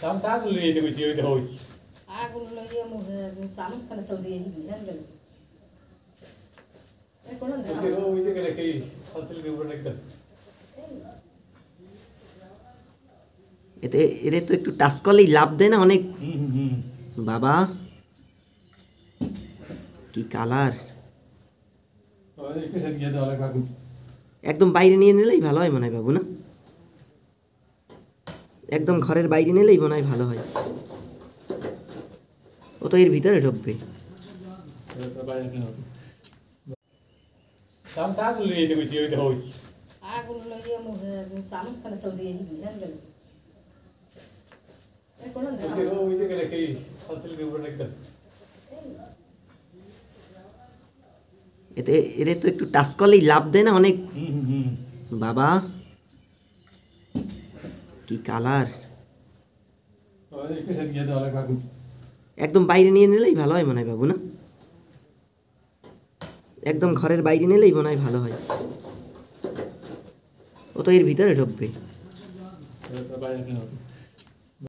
Tám sáng lì thì chiều thôi. আগুন লইয়ে মুখে চামচ খানে চাল দিয়ে দিবি হ্যাঁ গেল এখন ওই যে গেলে কি ফসল দিয়ে উপরে রাখতে এতে এরে তো একটু টাচ করলেই লাভ দেয় না অনেক। বাবা কি কালার, একদম বাইরে নিয়ে নিলেই ভালো হয় মনে হয় বাবু, না একদম ঘরের বাইরে নিলেই মনে হয় ভালো হয়। ও তো এর ভিতরে ঢুকবে। tám sáng lì thì chiều thôi. আগুন লইয়ে মুখে চামচ খানে চাল দিয়ে দিবি হ্যাঁ গেল এখন ওই যে গেলে কি ফসল দিয়ে উপরে রাখতে এতে এরে তো একটু টাচ করলেই লাভ দেয় না অনেক। বাবা কি কালার, একদম বাইরে নিয়ে নিলেই ভালো হয় মনে হয় বাবু, না একদম ঘরের বাইরে নিলেই মনে হয় ভালো হয়। ও তো এর ভিতরে ঢুকবে।